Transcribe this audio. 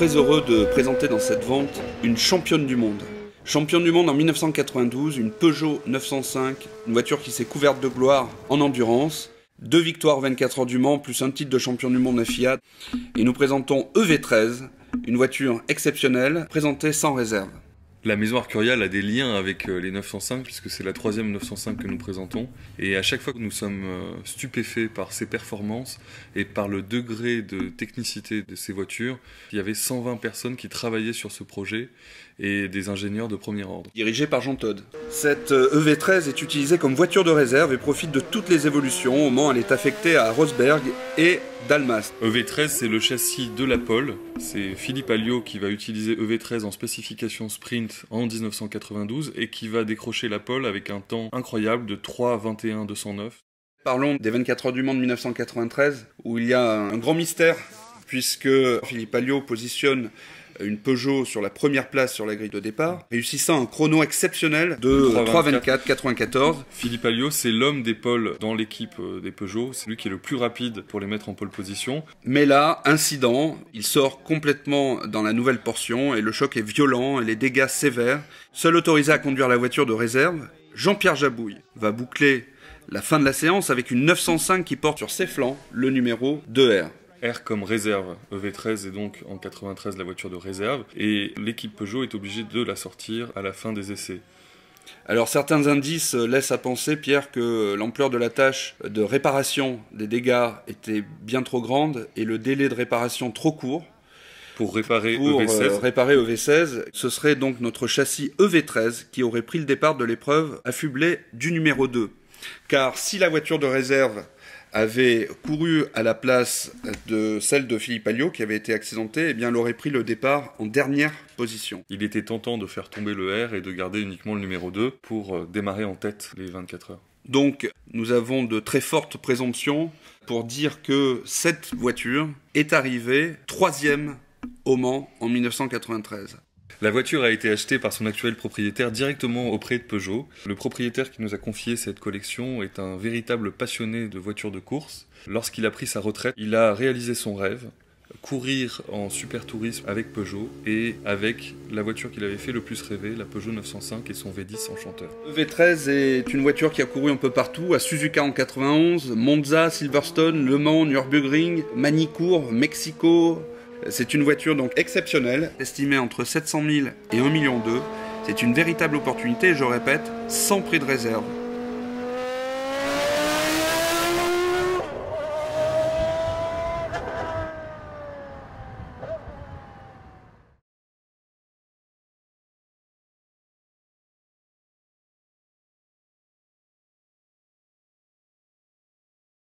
très heureux de présenter dans cette vente une championne du monde. Championne du monde en 1992, une Peugeot 905, une voiture qui s'est couverte de gloire en endurance. 2 victoires 24 heures du Mans, plus un titre de champion du monde à Fiat. Et nous présentons EV13, une voiture exceptionnelle, présentée sans réserve. La maison Arcurial a des liens avec les 905 puisque c'est la 3e 905 que nous présentons et à chaque fois que nous sommes stupéfaits par ses performances et par le degré de technicité de ces voitures. Il y avait 120 personnes qui travaillaient sur ce projet et des ingénieurs de premier ordre. Dirigé par Jean Todt. Cette EV13 est utilisée comme voiture de réserve et profite de toutes les évolutions. Au Mans, elle est affectée à Rosberg et Dalmas. EV13, c'est le châssis de la pole. C'est Philippe Alliot qui va utiliser EV13 en spécification sprint en 1992 et qui va décrocher la pole avec un temps incroyable de 3:21,209. Parlons des 24 heures du Mans de 1993 où il y a un grand mystère puisque Philippe Alliot positionne une Peugeot sur la première place sur la grille de départ, réussissant un chrono exceptionnel de 3:24,94. Philippe Alliot, c'est l'homme des pôles dans l'équipe des Peugeot, c'est lui qui est le plus rapide pour les mettre en pole position. Mais là, incident, il sort complètement dans la nouvelle portion et le choc est violent et les dégâts sévères. Seul autorisé à conduire la voiture de réserve, Jean-Pierre Jabouille va boucler la fin de la séance avec une 905 qui porte sur ses flancs le numéro 2R. R comme réserve, EV13 est donc en 93 la voiture de réserve et l'équipe Peugeot est obligée de la sortir à la fin des essais. Alors certains indices laissent à penser, Pierre, que l'ampleur de la tâche de réparation des dégâts était bien trop grande et le délai de réparation trop court. Pour réparer EV16, ce serait donc notre châssis EV13 qui aurait pris le départ de l'épreuve affublé du numéro 2. Car si la voiture de réserve avait couru à la place de celle de Philippe Alliot qui avait été accidentée, eh bien elle aurait pris le départ en dernière position. Il était tentant de faire tomber le R et de garder uniquement le numéro 2 pour démarrer en tête les 24 heures. Donc nous avons de très fortes présomptions pour dire que cette voiture est arrivée 3e au Mans en 1993. La voiture a été achetée par son actuel propriétaire directement auprès de Peugeot. Le propriétaire qui nous a confié cette collection est un véritable passionné de voitures de course. Lorsqu'il a pris sa retraite, il a réalisé son rêve, courir en super tourisme avec Peugeot et avec la voiture qu'il avait fait le plus rêver, la Peugeot 905 et son V10 Enchanteur. EV13 est une voiture qui a couru un peu partout, à Suzuka en 91, Monza, Silverstone, Le Mans, Nürburgring, Manicourt, Mexico. C'est une voiture donc exceptionnelle, estimée entre 700 000 et 1,2 million. C'est une véritable opportunité, je répète, sans prix de réserve.